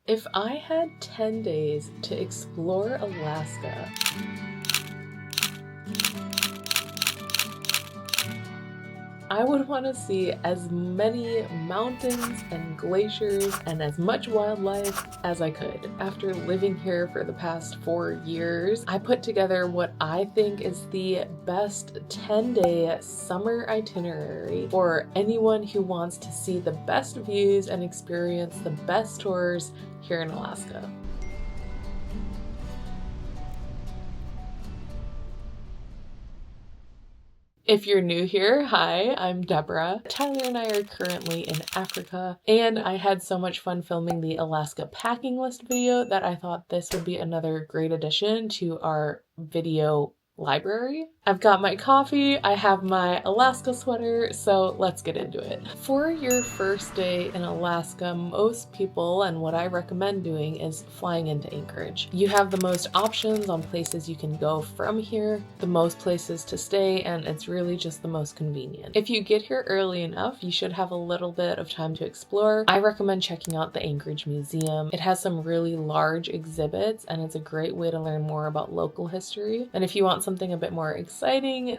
If I had 10 days to explore Alaska, I would want to see as many mountains and glaciers and as much wildlife as I could. After living here for the past 4 years, I put together what I think is the best 10-day summer itinerary for anyone who wants to see the best views and experience the best tours here in Alaska. If you're new here, hi, I'm Deborah. Tyler and I are currently in Africa, and I had so much fun filming the Alaska packing list video that I thought this would be another great addition to our video library. I've got my coffee, I have my Alaska sweater, so let's get into it. For your first day in Alaska, most people, and what I recommend doing, is flying into Anchorage. You have the most options on places you can go from here, the most places to stay, and it's really just the most convenient. If you get here early enough, you should have a little bit of time to explore. I recommend checking out the Anchorage Museum. It has some really large exhibits, and it's a great way to learn more about local history. And if you want something a bit more exciting,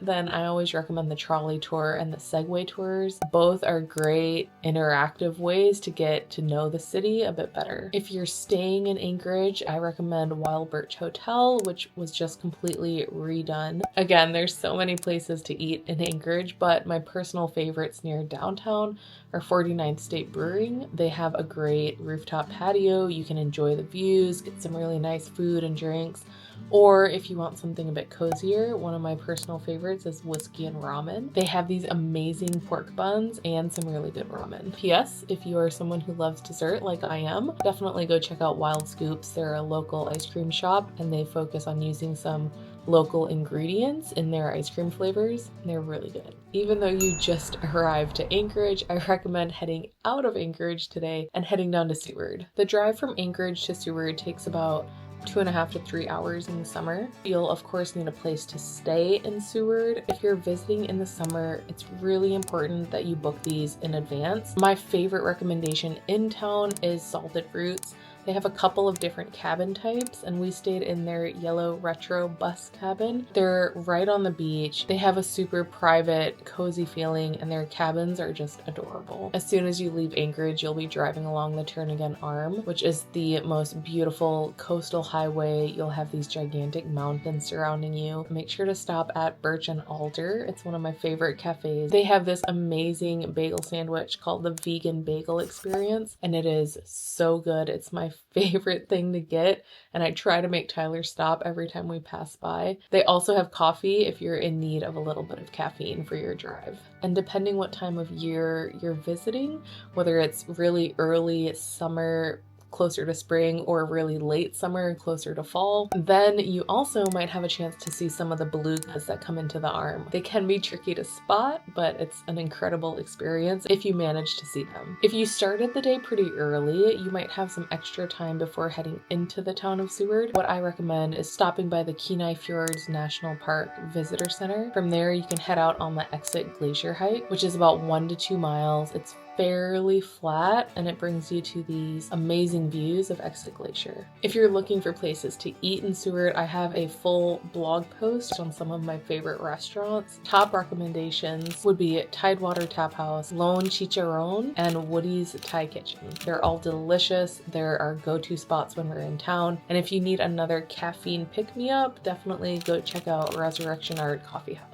then I always recommend the trolley tour and the Segway tours. Both are great interactive ways to get to know the city a bit better. If you're staying in Anchorage, I recommend Wild Birch Hotel, which was just completely redone. Again, there's so many places to eat in Anchorage, but my personal favorites near downtown are 49th State Brewing. They have a great rooftop patio. You can enjoy the views, get some really nice food and drinks. Or if you want something a bit cozier, one of my personal favorites is Whiskey and Ramen. They have these amazing pork buns and some really good ramen. P.S. If you are someone who loves dessert like I am, definitely go check out Wild Scoops. They're a local ice cream shop and they focus on using some local ingredients in their ice cream flavors. They're really good. Even though you just arrived to Anchorage, I recommend heading out of Anchorage today and heading down to Seward. The drive from Anchorage to Seward takes about 2.5 to 3 hours in the summer. You'll of course need a place to stay in Seward. If you're visiting in the summer, it's really important that you book these in advance. My favorite recommendation in town is Salted Roots. They have a couple of different cabin types, and we stayed in their yellow retro bus cabin. They're right on the beach. They have a super private, cozy feeling, and their cabins are just adorable. As soon as you leave Anchorage, you'll be driving along the Turnagain Arm, which is the most beautiful coastal highway. You'll have these gigantic mountains surrounding you. Make sure to stop at Birch and Alder. It's one of my favorite cafes. They have this amazing bagel sandwich called the Vegan Bagel Experience, and it is so good. It's my favorite thing to get, and I try to make Tyler stop every time we pass by. They also have coffee if you're in need of a little bit of caffeine for your drive. And depending what time of year you're visiting, whether it's really early summer closer to spring or really late summer closer to fall, then you also might have a chance to see some of the belugas that come into the arm. They can be tricky to spot, but it's an incredible experience if you manage to see them. If you started the day pretty early, you might have some extra time before heading into the town of Seward. What I recommend is stopping by the Kenai Fjords National Park Visitor Center. From there, you can head out on the Exit Glacier hike, which is about 1 to 2 miles. It's fairly flat and it brings you to these amazing views of Exit Glacier. If you're looking for places to eat in Seward, I have a full blog post on some of my favorite restaurants. Top recommendations would be Tidewater Tap House, Lone Chicharron, and Woody's Thai Kitchen. They're all delicious. They're our go-to spots when we're in town. And if you need another caffeine pick-me-up, definitely go check out Resurrection Art Coffee House.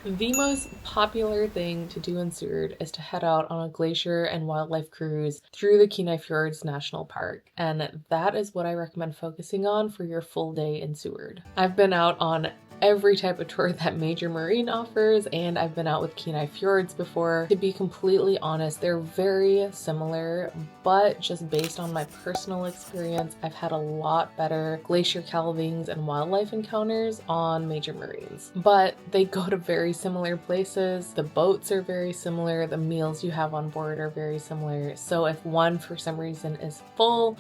The most popular thing to do in Seward is to head out on a glacier and wildlife cruise through the Kenai Fjords National Park, and that is what I recommend focusing on for your full day in Seward. I've been out on every type of tour that Major Marine offers, and I've been out with Kenai Fjords before. To be completely honest, they're very similar, but just based on my personal experience, I've had a lot better glacier calvings and wildlife encounters on Major Marines. But they go to very similar places, the boats are very similar, the meals you have on board are very similar, so if one for some reason is full,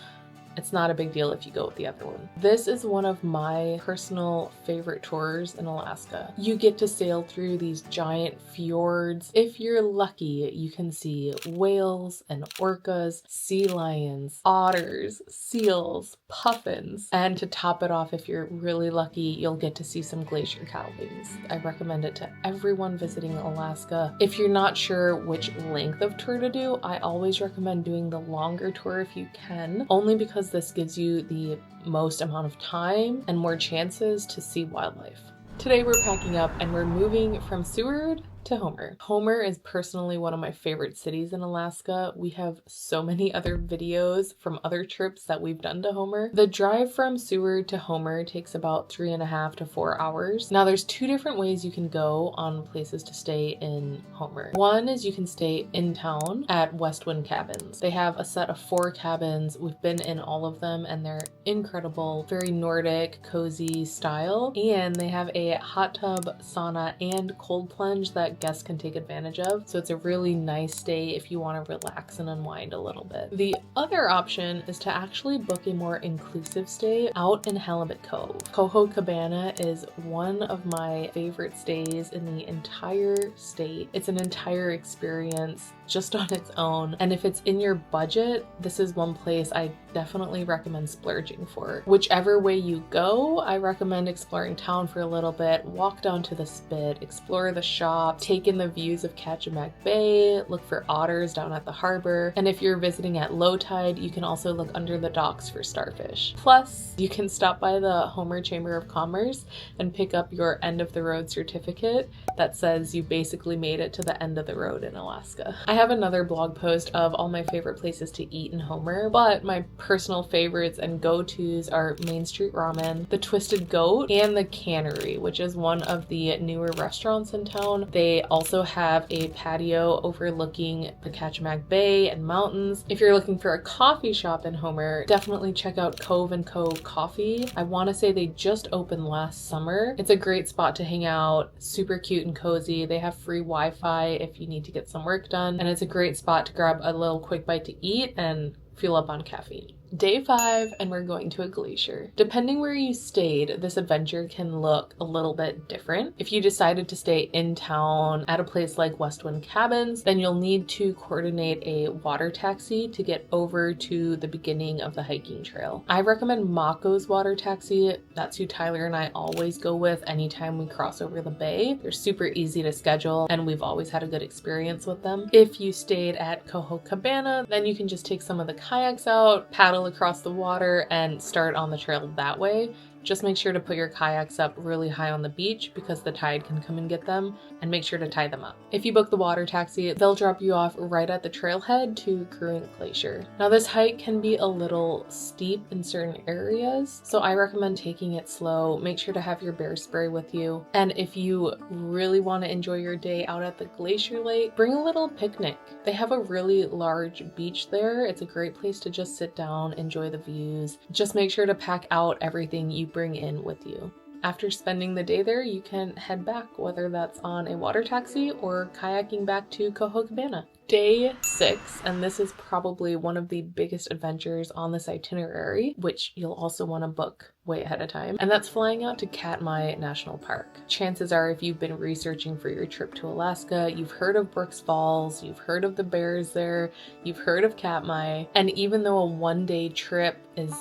it's not a big deal if you go with the other one. This is one of my personal favorite tours in Alaska. You get to sail through these giant fjords. If you're lucky, you can see whales and orcas, sea lions, otters, seals, puffins. And to top it off, if you're really lucky, you'll get to see some glacier cowlings. I recommend it to everyone visiting Alaska. If you're not sure which length of tour to do, I always recommend doing the longer tour if you can, only because this gives you the most amount of time and more chances to see wildlife. Today we're packing up and we're moving from Seward to Homer. Homer is personally one of my favorite cities in Alaska. We have so many other videos from other trips that we've done to Homer. The drive from Seward to Homer takes about 3.5 to 4 hours. Now there's two different ways you can go on places to stay in Homer. One is you can stay in town at Westwind Cabins. They have a set of 4 cabins. We've been in all of them and they're incredible, very Nordic, cozy style. And they have a hot tub, sauna, and cold plunge that guests can take advantage of. So it's a really nice stay if you want to relax and unwind a little bit. The other option is to actually book a more inclusive stay out in Halibut Cove. Coho Cabana is one of my favorite stays in the entire state. It's an entire experience just on its own. And if it's in your budget, this is one place I definitely recommend splurging for. Whichever way you go, I recommend exploring town for a little bit, walk down to the spit, explore the shop, take in the views of Katmai Bay, look for otters down at the harbor. And if you're visiting at low tide, you can also look under the docks for starfish. Plus, you can stop by the Homer Chamber of Commerce and pick up your end of the road certificate that says you basically made it to the end of the road in Alaska. I have another blog post of all my favorite places to eat in Homer, but my personal favorites and go-tos are Main Street Ramen, the Twisted Goat, and the Cannery, which is one of the newer restaurants in town. They also have a patio overlooking the Katmai Bay and mountains. If you're looking for a coffee shop in Homer, definitely check out Cove & Co. Coffee. I want to say they just opened last summer. It's a great spot to hang out, super cute and cozy. They have free Wi-Fi if you need to get some work done, and it's a great spot to grab a little quick bite to eat and fuel up on caffeine. Day 5 and we're going to a glacier. Depending where you stayed, this adventure can look a little bit different. If you decided to stay in town at a place like Westwind Cabins, then you'll need to coordinate a water taxi to get over to the beginning of the hiking trail. I recommend Mako's water taxi. That's who Tyler and I always go with anytime we cross over the bay. They're super easy to schedule and we've always had a good experience with them. If you stayed at Coho Cabana, then you can just take some of the kayaks out, paddle across the water, and start on the trail that way. Just make sure to put your kayaks up really high on the beach because the tide can come and get them, and make sure to tie them up. If you book the water taxi, they'll drop you off right at the trailhead to Cruent Glacier. Now this hike can be a little steep in certain areas, so I recommend taking it slow. Make sure to have your bear spray with you. And if you really want to enjoy your day out at the glacier lake, bring a little picnic. They have a really large beach there. It's a great place to just sit down, enjoy the views. Just make sure to pack out everything you bring in with you. After spending the day there, you can head back, whether that's on a water taxi or kayaking back to Coho Cabana. Day 6, and this is probably one of the biggest adventures on this itinerary, which you'll also want to book way ahead of time, and that's flying out to Katmai National Park. Chances are, if you've been researching for your trip to Alaska, you've heard of Brooks Falls, you've heard of the bears there, you've heard of Katmai, and even though a one-day trip is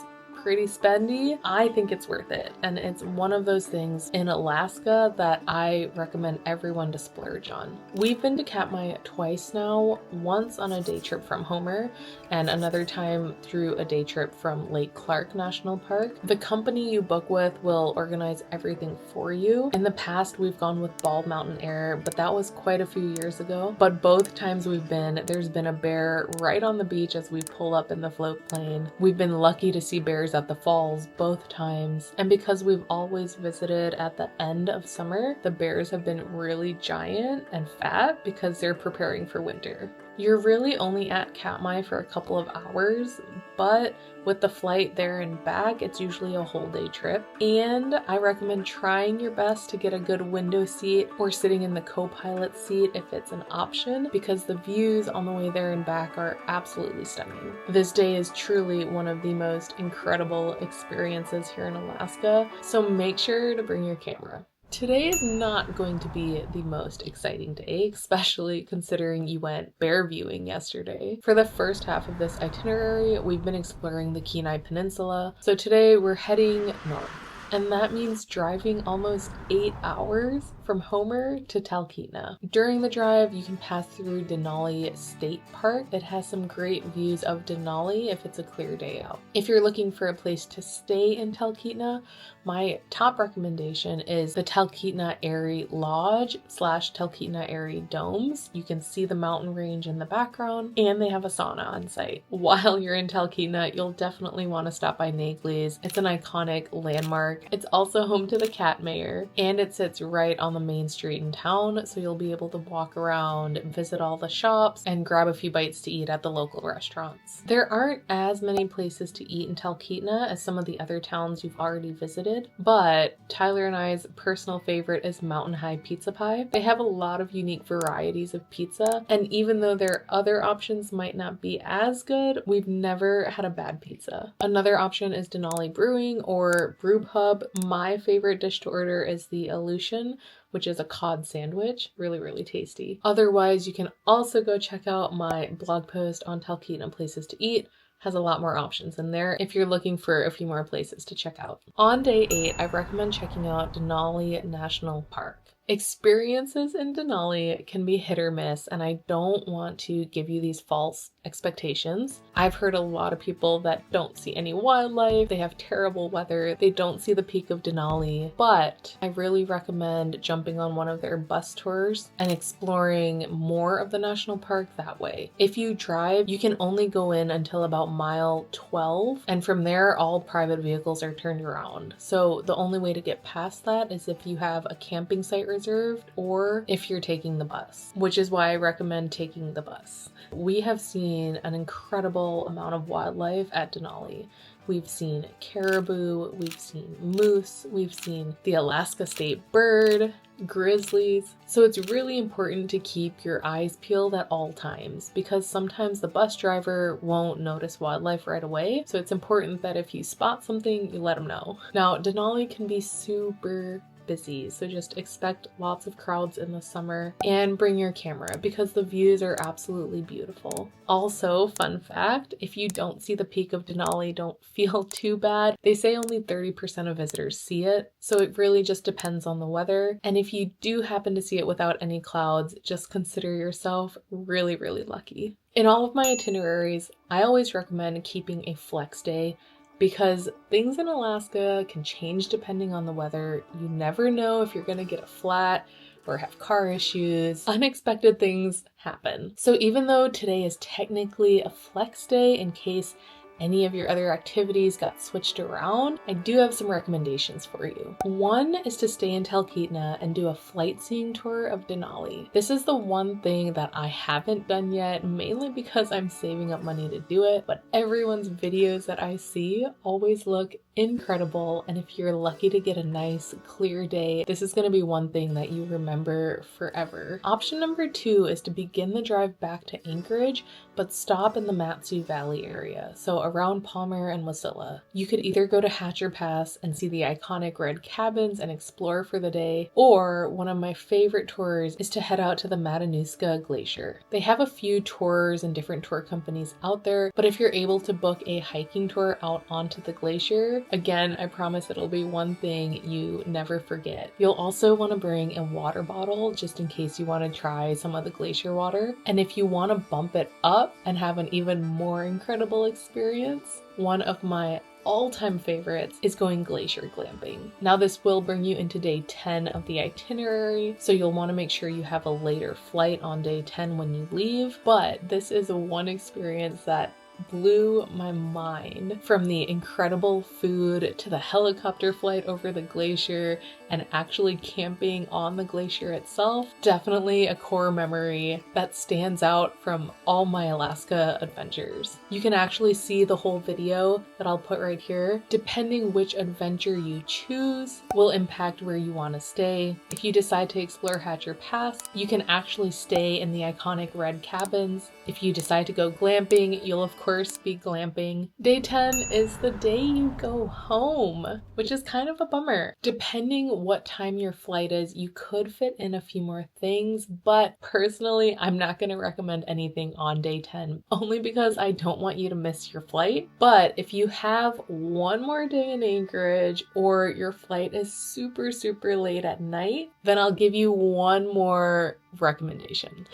pretty spendy, I think it's worth it. And it's one of those things in Alaska that I recommend everyone to splurge on. We've been to Katmai twice now, once on a day trip from Homer and another time through a day trip from Lake Clark National Park. The company you book with will organize everything for you. In the past, we've gone with Bald Mountain Air, but that was quite a few years ago. But both times we've been, there's been a bear right on the beach as we pull up in the float plane. We've been lucky to see bears at the falls both times, and because we've always visited at the end of summer, the bears have been really giant and fat because they're preparing for winter. You're really only at Katmai for a couple of hours, but with the flight there and back, it's usually a whole day trip. And I recommend trying your best to get a good window seat or sitting in the co-pilot seat if it's an option, because the views on the way there and back are absolutely stunning. This day is truly one of the most incredible experiences here in Alaska, so make sure to bring your camera. Today is not going to be the most exciting day, especially considering you went bear viewing yesterday. For the first half of this itinerary, we've been exploring the Kenai Peninsula, so today we're heading north. And that means driving almost 8 hours from Homer to Talkeetna. During the drive, you can pass through Denali State Park. It has some great views of Denali if it's a clear day out. If you're looking for a place to stay in Talkeetna, my top recommendation is the Talkeetna Airy Lodge / Talkeetna Airy Domes. You can see the mountain range in the background, and they have a sauna on site. While you're in Talkeetna, you'll definitely want to stop by Nagli's. It's an iconic landmark. It's also home to the Katmai, and it sits right on the main street in town, so you'll be able to walk around, visit all the shops, and grab a few bites to eat at the local restaurants. There aren't as many places to eat in Talkeetna as some of the other towns you've already visited, but Tyler and I's personal favorite is Mountain High Pizza Pie. They have a lot of unique varieties of pizza, and even though their other options might not be as good, we've never had a bad pizza. Another option is Denali Brewing or Brew Pub. My favorite dish to order is the Aleutian, which is a cod sandwich. Really tasty. Otherwise, you can also go check out my blog post on Talkeetna Places to Eat. Has a lot more options in there if you're looking for a few more places to check out. On day 8, I recommend checking out Denali National Park. Experiences in Denali can be hit or miss, and I don't want to give you these false expectations. I've heard a lot of people that don't see any wildlife, they have terrible weather, they don't see the peak of Denali, but I really recommend jumping on one of their bus tours and exploring more of the national park that way. If you drive, you can only go in until about mile 12, and from there all private vehicles are turned around. So the only way to get past that is if you have a camping site reserved or if you're taking the bus, which is why I recommend taking the bus. We have seen an incredible amount of wildlife at Denali. We've seen caribou, we've seen moose, we've seen the Alaska state bird, grizzlies. So it's really important to keep your eyes peeled at all times, because sometimes the bus driver won't notice wildlife right away. So it's important that if you spot something, you let them know. Now, Denali can be super busy, so just expect lots of crowds in the summer, and bring your camera because the views are absolutely beautiful. Also, fun fact, if you don't see the peak of Denali, don't feel too bad. They say only 30% of visitors see it, so it really just depends on the weather. And if you do happen to see it without any clouds, just consider yourself really lucky. In all of my itineraries, I always recommend keeping a flex day, because things in Alaska can change depending on the weather. You never know if you're gonna get a flat or have car issues. Unexpected things happen. So even though today is technically a flex day in case any of your other activities got switched around, I do have some recommendations for you. One is to stay in Talkeetna and do a flight seeing tour of Denali. This is the one thing that I haven't done yet, mainly because I'm saving up money to do it, but everyone's videos that I see always look incredible, and if you're lucky to get a nice clear day, this is going to be one thing that you remember forever. Option number 2 is to begin the drive back to Anchorage, but stop in the Matsu Valley area, so around Palmer and Wasilla. You could either go to Hatcher Pass and see the iconic red cabins and explore for the day, or one of my favorite tours is to head out to the Matanuska Glacier. They have a few tours and different tour companies out there, but if you're able to book a hiking tour out onto the glacier, again, I promise it'll be one thing you never forget. You'll also want to bring a water bottle just in case you want to try some of the glacier water. And if you want to bump it up and have an even more incredible experience, one of my all-time favorites is going glacier glamping. Now this will bring you into day 10 of the itinerary, so you'll want to make sure you have a later flight on day 10 when you leave, but this is one experience that blew my mind. From the incredible food to the helicopter flight over the glacier and actually camping on the glacier itself, definitely a core memory that stands out from all my Alaska adventures. You can actually see the whole video that I'll put right here. Depending which adventure you choose will impact where you want to stay. If you decide to explore Hatcher Pass, you can actually stay in the iconic red cabins. If you decide to go glamping, you'll of course be glamping. Day 10 is the day you go home, which is kind of a bummer. Depending what time your flight is, you could fit in a few more things, but personally, I'm not going to recommend anything on day 10, only because I don't want you to miss your flight. But if you have one more day in Anchorage, or your flight is super late at night, then I'll give you one more recommendation.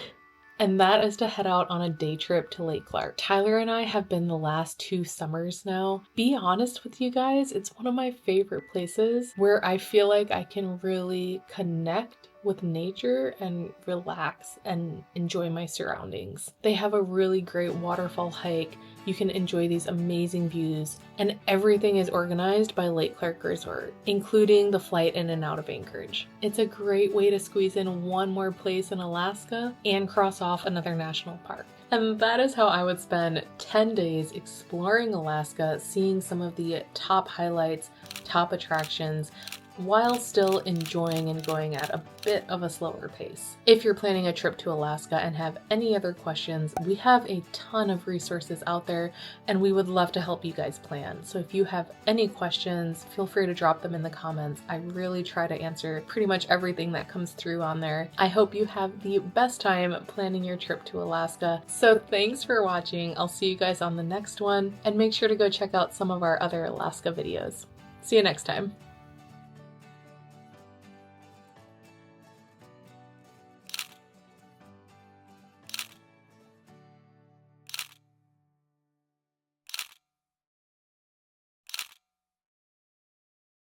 And that is to head out on a day trip to Lake Clark. Tyler and I have been the last 2 summers now. Be honest with you guys, it's one of my favorite places where I feel like I can really connect with nature and relax and enjoy my surroundings. They have a really great waterfall hike. You can enjoy these amazing views, and everything is organized by Lake Clark Resort, including the flight in and out of Anchorage. It's a great way to squeeze in one more place in Alaska and cross off another national park. And that is how I would spend 10 days exploring Alaska, seeing some of the top highlights, top attractions, while still enjoying and going at a bit of a slower pace. If you're planning a trip to Alaska and have any other questions, we have a ton of resources out there and we would love to help you guys plan. So if you have any questions, feel free to drop them in the comments. I really try to answer pretty much everything that comes through on there. I hope you have the best time planning your trip to Alaska. So thanks for watching. I'll see you guys on the next one, and make sure to go check out some of our other Alaska videos. See you next time.